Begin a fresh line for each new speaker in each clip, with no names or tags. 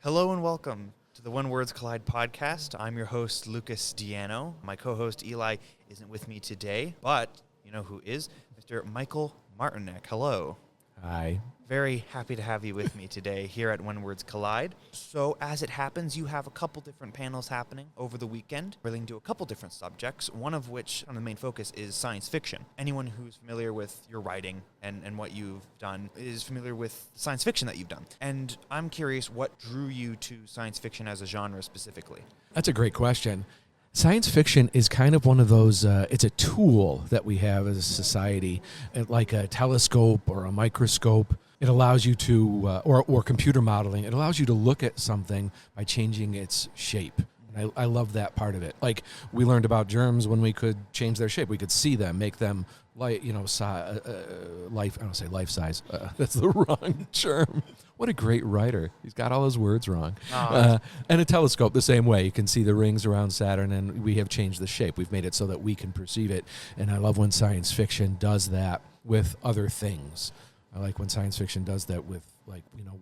Hello and welcome to the When Words Collide podcast. I'm your host, Lucas Diano. My co-host, Eli, isn't with me today, but you know who is? Mr. Michael Martineck. Hello.
Hi.
Very happy to have you with me today here at When Words Collide. So as it happens, you have a couple different panels happening over the weekend relating to a couple different subjects, one of which, on the main focus, is science fiction. Anyone who's familiar with your writing and what you've done is familiar with science fiction that you've done. And I'm curious, what drew you to science fiction as a genre specifically?
That's a great question. Science fiction is kind of one of those, it's a tool that we have as a society, like a telescope or a microscope. It allows you to, or computer modeling, it allows you to look at something by changing its shape. And I love that part of it. Like, we learned about germs when we could change their shape. We could see them, make them life, I don't say life size. That's the wrong term. What a great writer. He's got all his words wrong. And a telescope the same way. You can see the rings around Saturn, and we have changed the shape. We've made it so that we can perceive it. And I love when science fiction does that with other things. I like when science fiction does that with,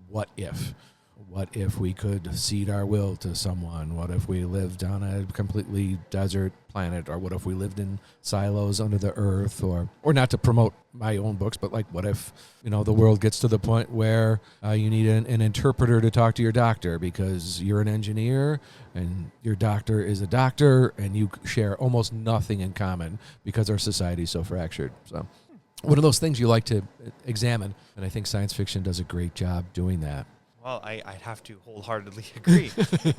what if? What if we could cede our will to someone? What if we lived on a completely desert planet? Or what if we lived in silos under the earth? Or not to promote my own books, but what if, the world gets to the point where you need an interpreter to talk to your doctor because you're an engineer and your doctor is a doctor and you share almost nothing in common because our society is so fractured. So one of those things you like to examine, and I think science fiction does a great job doing that.
Well, I'd have to wholeheartedly agree.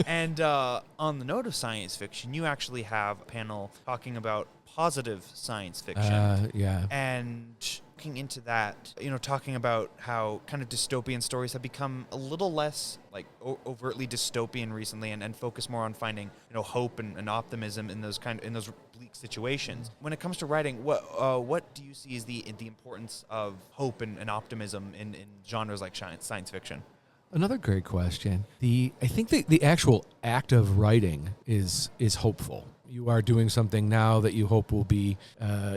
And on the note of science fiction, you actually have a panel talking about positive science fiction.
Yeah.
And looking into that, talking about how kind of dystopian stories have become a little less overtly dystopian recently and focus more on finding, hope and optimism in those bleak situations. When it comes to writing, what do you see as the importance of hope and optimism in genres like science fiction?
Another great question. I think the actual act of writing is hopeful. You are doing something now that you hope will be,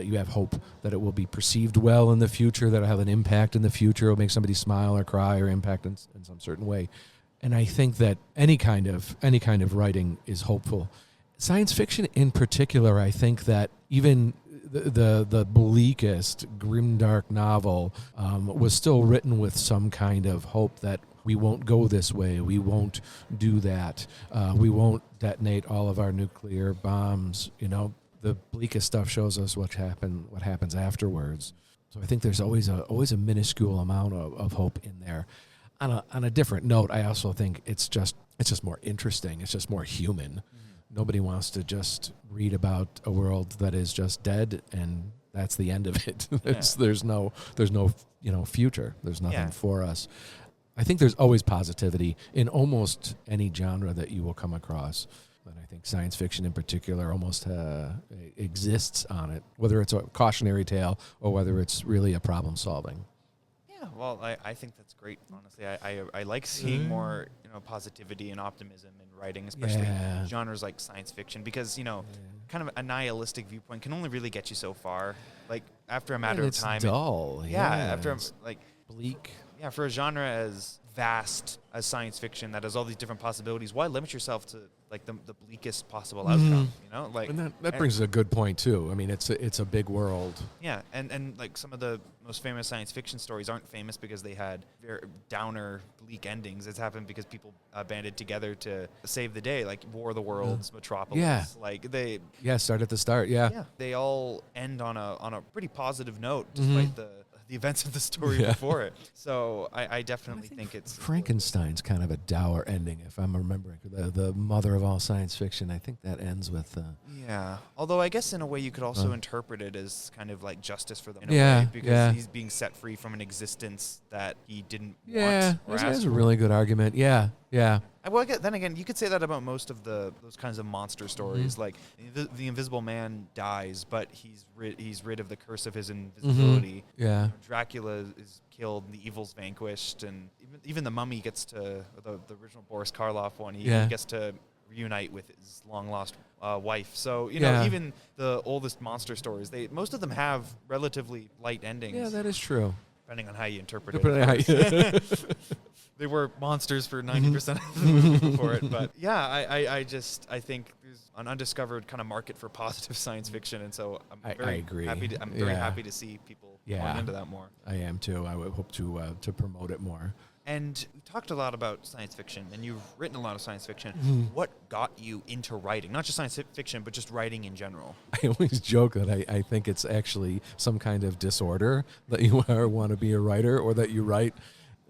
you have hope that it will be perceived well in the future, that it'll have an impact in the future, it'll make somebody smile or cry or impact in some certain way. And I think that any kind of writing is hopeful. Science fiction in particular, I think that even the bleakest, grimdark novel was still written with some kind of hope that we won't go this way, we won't do that, we won't detonate all of our nuclear bombs. The bleakest stuff shows us what happens afterwards. So I think there's always a minuscule amount of hope in there. On a different note, I also think it's just more interesting. It's just more human. Mm-hmm. Nobody wants to just read about a world that is just dead and that's the end of it. There's no future. There's nothing for us. I think there's always positivity in almost any genre that you will come across. And I think science fiction in particular almost exists on it, whether it's a cautionary tale or whether it's really a problem solving.
Yeah, well, I think that's great, honestly. I like seeing more positivity and optimism in writing, especially genres like science fiction, because, kind of a nihilistic viewpoint can only really get you so far. After a matter of time.
It's dull.
After,
bleak.
Yeah, for a genre as vast as science fiction that has all these different possibilities, why limit yourself to the bleakest possible outcome?
And that brings a good point too. I mean, it's a big world.
Yeah, and some of the most famous science fiction stories aren't famous because they had very downer, bleak endings. It's happened because people banded together to save the day, like War of the Worlds, Metropolis.
Yeah. Start at the start. Yeah.
They all end on a pretty positive note, despite the events of the story before it. So I definitely think it's
Frankenstein's kind of a dour ending, if I'm remembering. The mother of all science fiction, I think that ends with
although I guess in a way you could also interpret it as kind of like justice for them in a way, because he's being set free from an existence that he didn't want.
That's a really good argument. Yeah.
Well, then again, you could say that about most of those kinds of monster stories. Like the Invisible Man dies, but he's rid of the curse of his invisibility.
Mm-hmm. Yeah.
Dracula is killed, and the evil's vanquished, and even the Mummy gets to the original Boris Karloff one. He gets to reunite with his long lost wife. So even the oldest monster stories, most of them have relatively light endings.
Yeah, that is true.
Depending on how you interpret it. they were monsters for 90% of the movie before it. But yeah, I think there's an undiscovered kind of market for positive science fiction, and so
I agree.
I'm very happy to see people going into that more.
I am too. I would hope to promote it more.
And we talked a lot about science fiction, and you've written a lot of science fiction. What got you into writing? Not just science fiction, but just writing in general.
I always joke that I think it's actually some kind of disorder that you want to be a writer, or that you write.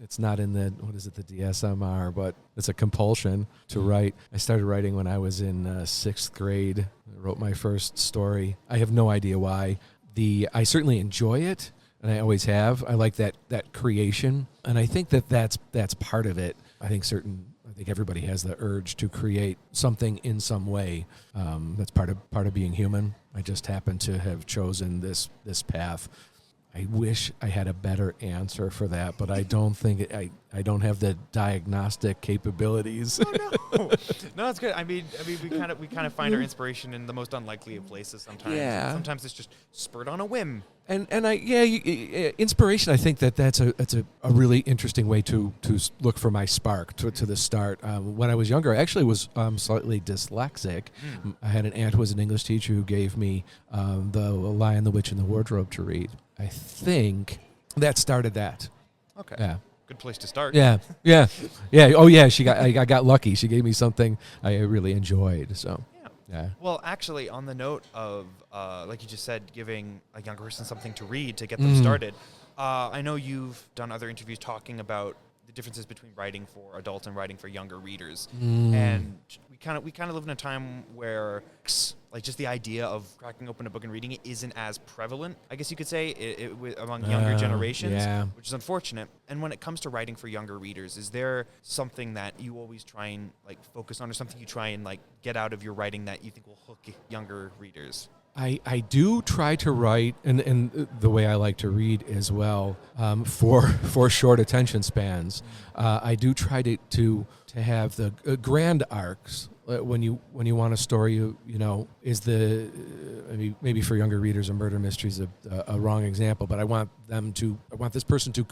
It's not in the DSM-R, but it's a compulsion to write. I started writing when I was in 6th grade. I wrote my first story. I have no idea why. I certainly enjoy it, and I always have. I like that creation, and I think that's part of it. I think everybody has the urge to create something in some way. That's part of being human. I just happen to have chosen this path. I wish I had a better answer for that, but I don't think I don't have the diagnostic capabilities.
Oh, no, it's good. I mean, we kind of find our inspiration in the most unlikely of places sometimes.
Yeah.
Sometimes it's just spurred on a whim.
Inspiration. I think that's a really interesting way to look for my spark to the start. When I was younger, I actually was slightly dyslexic. I had an aunt who was an English teacher who gave me The Lion, the Witch, and the Wardrobe to read. I think that started that.
Okay.
Yeah.
Good place to start.
Yeah. Oh yeah. I got lucky. She gave me something I really enjoyed. So. Yeah.
Well, actually, on the note of, like you just said, giving a younger person something to read to get them started, I know you've done other interviews talking about the differences between writing for adults and writing for younger readers. And we kind of live in a time where, like, just the idea of cracking open a book and reading it isn't as prevalent, I guess you could say, among younger generations, which is unfortunate. And when it comes to writing for younger readers, is there something that you always try and focus on, or something you try and get out of your writing that you think will hook younger readers?
I do try to write, and the way I like to read as well, for short attention spans. I do try to have the grand arcs. When you want a story, is maybe for younger readers, a murder mystery is a wrong example, but I want this person to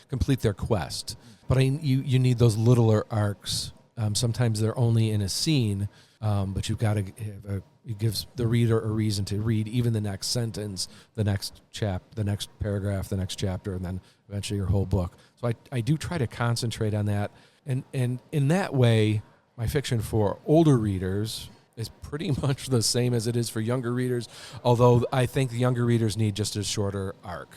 complete their quest. But you need those littler arcs. Sometimes they're only in a scene, but you've got to have it gives the reader a reason to read even the next sentence, the next the next paragraph, the next chapter, and then eventually your whole book. So I do try to concentrate on that, and in that way, my fiction for older readers is pretty much the same as it is for younger readers, although I think the younger readers need just a shorter arc.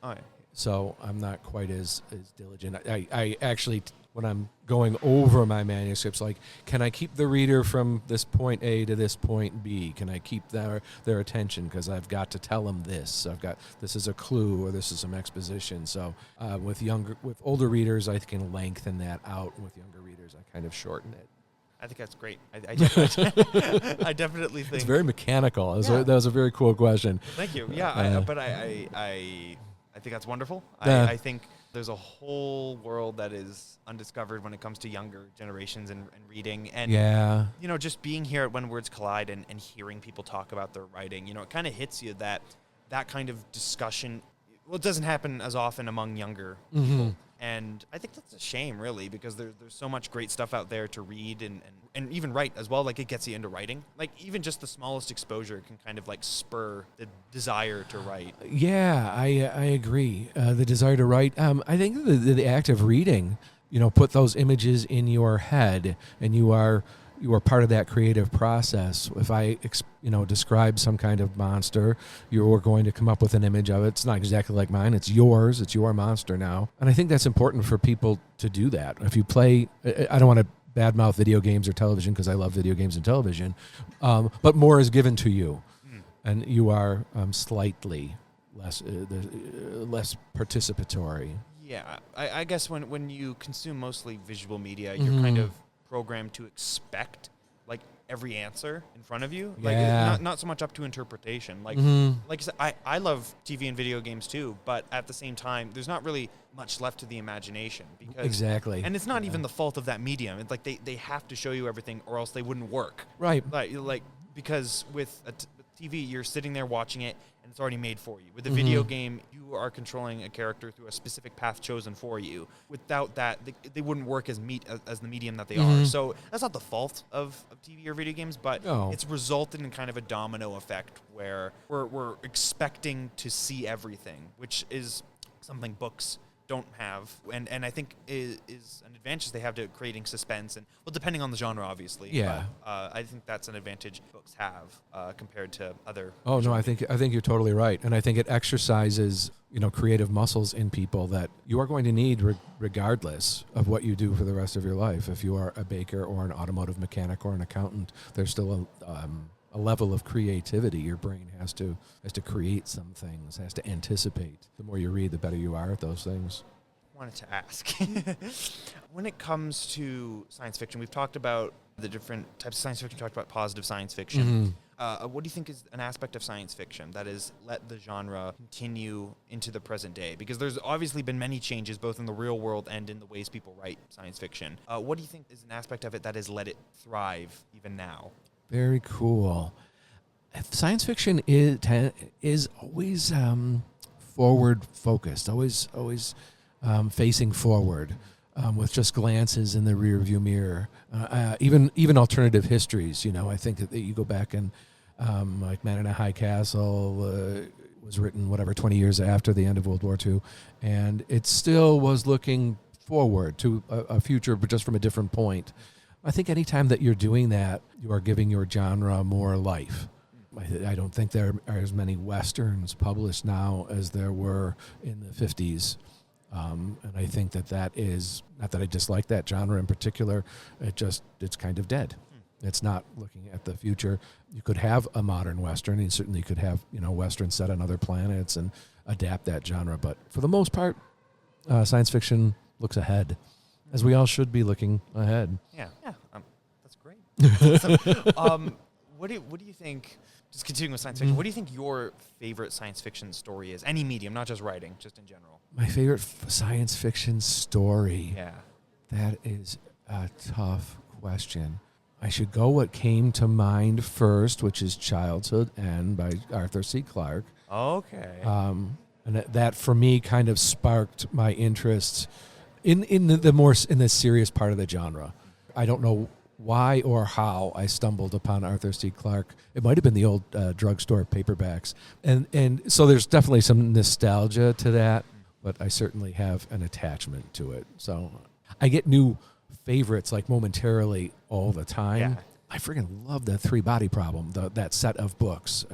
Oh, yeah.
So I'm not quite as diligent. I actually, when I'm going over my manuscripts, can I keep the reader from this point A to this point B? Can I keep their attention? Because I've got to tell them this. This is a clue, or this is some exposition. So with older readers, I can lengthen that out. With younger readers, I kind of shorten it.
I think that's great. I definitely think
it's very mechanical. That was a very cool question.
Thank you. Yeah, but I think that's wonderful. I think there's a whole world that is undiscovered when it comes to younger generations and reading. And just being here at When Words Collide and hearing people talk about their writing, it kind of hits you that kind of discussion. Well, it doesn't happen as often among younger people. And I think that's a shame, really, because there's so much great stuff out there to read and even write as well. It gets you into writing. Even just the smallest exposure can kind of spur the desire to write.
Yeah, I agree. The desire to write. I think the act of reading, put those images in your head, and you are part of that creative process. If I, describe some kind of monster, you're going to come up with an image of it. It's not exactly like mine. It's yours. It's your monster now. And I think that's important for people to do that. If you play, I don't want to badmouth video games or television, because I love video games and television, but more is given to you, and you are slightly less participatory.
Yeah, I guess when you consume mostly visual media, you're kind of programmed to expect every answer in front of you, not so much up to interpretation. Like I said, I love TV and video games too, but at the same time, there's not really much left to the imagination, because
exactly,
and it's not even the fault of that medium. It's they have to show you everything, or else they wouldn't work.
Right.
Because with TV, you're sitting there watching it, and it's already made for you. With a video game, you are controlling a character through a specific path chosen for you. Without that, they wouldn't work as the medium that they are. So that's not the fault of TV or video games, but it's resulted in kind of a domino effect where we're expecting to see everything, which is something books don't have, and I think is an advantage they have to creating suspense, and well, depending on the genre, obviously.
Yeah.
But, I think that's an advantage books have compared to other.
Oh no, I think you're totally right, and I think it exercises creative muscles in people that you are going to need regardless of what you do for the rest of your life. If you are a baker or an automotive mechanic or an accountant, there's still a level of creativity. Your brain has to create some things, has to anticipate. The more you read, the better you are at those things.
I wanted to ask, when it comes to science fiction, we've talked about the different types of science fiction. We talked about positive science fiction. What do you think is an aspect of science fiction that is let the genre continue into the present day? Because there's obviously been many changes both in the real world and in the ways people write science fiction. What do you think is an aspect of it that has let it thrive even now?
Very cool. Science fiction is always forward focused, always facing forward, with just glances in the rearview mirror. Even alternative histories. I think that you go back and like Man in a High Castle was written 20 years after the end of World War II, and it still was looking forward to a future, but just from a different point. I think anytime that you're doing that, you are giving your genre more life. I don't think there are as many Westerns published now as there were in the 50s. And I think that is, not that I dislike that genre in particular, it's kind of dead. It's not looking at the future. You could have a modern Western, and certainly you could have, Western set on other planets and adapt that genre. But for the most part, science fiction looks ahead, as we all should be looking ahead.
Yeah, that's great. So, what do you think? Just continuing with science fiction, what do you think your favorite science fiction story is? Any medium, not just writing, just in general.
My favorite science fiction story.
Yeah,
that is a tough question. I should go what came to mind first, which is Childhood End by Arthur C. Clarke.
Okay.
And that for me kind of sparked my interest in the serious part of the genre. I don't know why or how I stumbled upon Arthur C. Clarke. It might have been the old drugstore paperbacks. And so there's definitely some nostalgia to that, but I certainly have an attachment to it. So I get new favorites like momentarily all the time.
Yeah.
I freaking love the Three Body Problem, that set of books.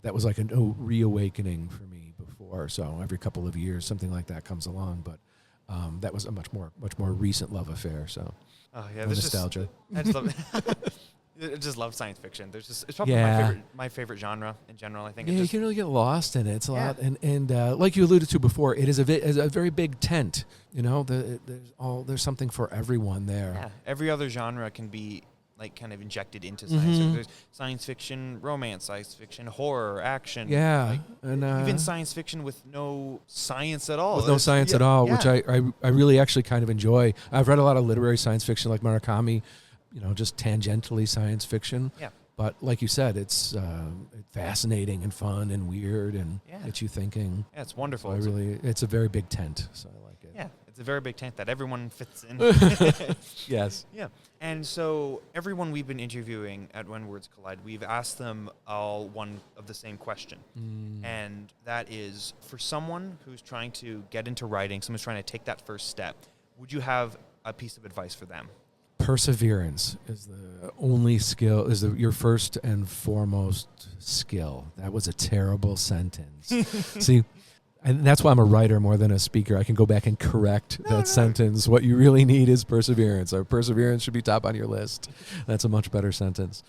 That was like a reawakening for me before. So every couple of years, something like that comes along. But that was a much more recent love affair. So nostalgia.
I just love science fiction. It's probably my favorite genre in general. I think.
Yeah, you can really get lost in it. It's a lot, and like you alluded to before, it is a very big tent. There's something for everyone there.
Yeah, every other genre can be like kind of injected into science fiction. There's science fiction, romance, science fiction, horror, action.
Yeah,
and even science fiction with no science at all.
With no science at all, which I really actually kind of enjoy. I've read a lot of literary science fiction like Murakami, just tangentially science fiction.
Yeah.
But like you said, it's fascinating and fun and weird and gets you thinking.
Yeah, it's wonderful.
So it's a very big tent, so I like it.
Yeah, it's a very big tent that everyone fits in.
Yes.
Yeah. And so everyone we've been interviewing at When Words Collide, we've asked them all one of the same question. And that is, for someone who's trying to get into writing, someone's trying to take that first step, would you have a piece of advice for them?
Perseverance is the only skill, your first and foremost skill. That was a terrible sentence. See, and that's why I'm a writer more than a speaker. I can go back and correct that sentence. What you really need is perseverance. Or perseverance should be top on your list. That's a much better sentence.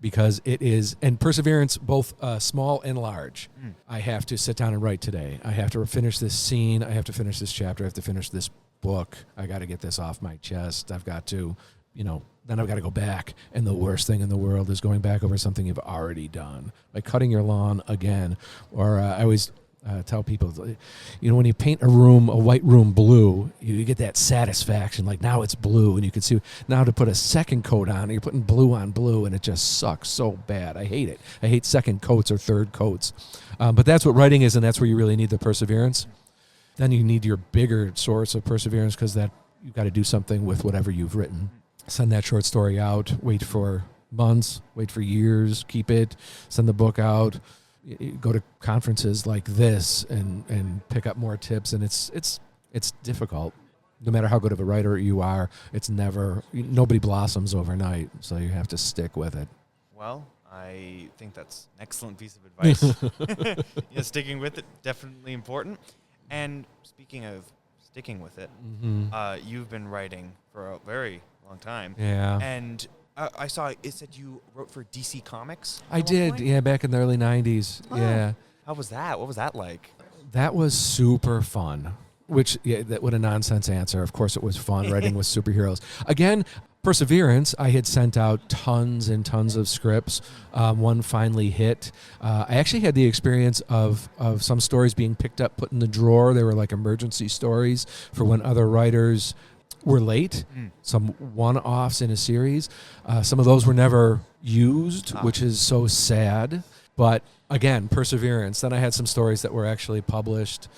Because it is, and perseverance, both small and large. I have to sit down and write today. I have to finish this scene. I have to finish this chapter. I have to finish this book. I got to get this off my chest. I've got to, then I've got to go back. And the worst thing in the world is going back over something you've already done. Like cutting your lawn again. Or I always tell people, when you paint a white room blue, you get that satisfaction, like now it's blue, and you can see now to put a second coat on, you're putting blue on blue, and it just sucks so bad. I hate it. I hate second coats or third coats. But that's what writing is, and that's where you really need the perseverance. Then you need your bigger source of perseverance, because that you've got to do something with whatever you've written. Send that short story out, wait for months, wait for years, keep it, send the book out, go to conferences like this and pick up more tips. And it's difficult. No matter how good of a writer you are, nobody blossoms overnight, so you have to stick with it.
Well, I think that's an excellent piece of advice. Sticking with it, definitely important. And speaking of sticking with it, you've been writing for a very long time.
Yeah.
And I saw it said you wrote for DC Comics.
I did, yeah, back in the early 90s. Oh. Yeah.
How was that? What was that like?
That was super fun. What a nonsense answer. Of course it was fun writing with superheroes. Again, perseverance. I had sent out tons and tons of scripts. One finally hit. I actually had the experience of some stories being picked up, put in the drawer. They were like emergency stories for when other writers were late. Some one-offs in a series. Some of those were never used, which is so sad. But again, perseverance. Then I had some stories that were actually published.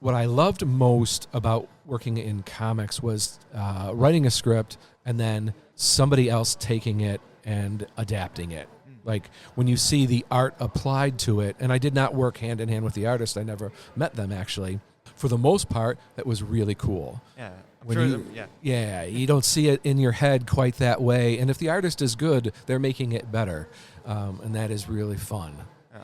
What I loved most about working in comics was writing a script and then somebody else taking it and adapting it. Like when you see the art applied to it, and I did not work hand in hand with the artist. I never met them, actually. For the most part, that was really cool.
Yeah.
You don't see it in your head quite that way. And if the artist is good, they're making it better. And that is really fun.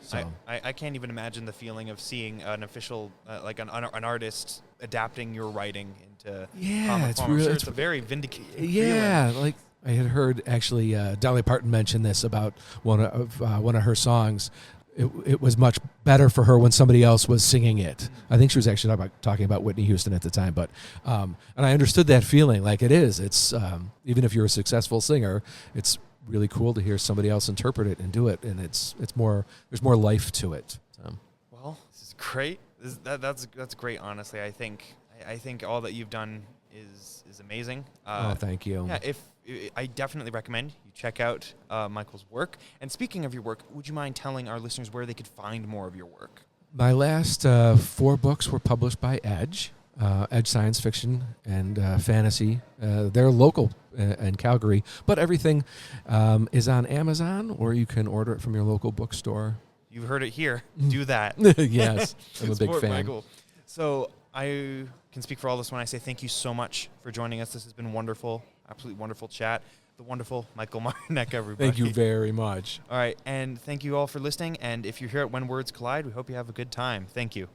So.
I can't even imagine the feeling of seeing an official, like an artist adapting your writing into comic form. It's a very vindicating feeling.
Like I had heard actually Dolly Parton mention this about one of her songs. It was much better for her when somebody else was singing it. I think she was actually talking about Whitney Houston at the time, but and I understood that feeling. Like it is. It's even if you're a successful singer, it's really cool to hear somebody else interpret it and do it, and it's more. There's more life to it. So.
Well, this is great. That's great. Honestly, I think all that you've done is amazing.
Thank you.
Yeah, I definitely recommend you check out Michael's work. And speaking of your work, would you mind telling our listeners where they could find more of your work?
My last 4 books were published by Edge. Edge Science Fiction and Fantasy. They're local in Calgary, but everything is on Amazon, or you can order it from your local bookstore.
You've heard it here. Do that.
Yes, I'm a big fan.
Michael. So I can speak for all this when I say thank you so much for joining us. This has been wonderful, absolutely wonderful chat. The wonderful Michael Martineck, everybody.
Thank you very much.
All right, and thank you all for listening. And if you're here at When Words Collide, we hope you have a good time. Thank you.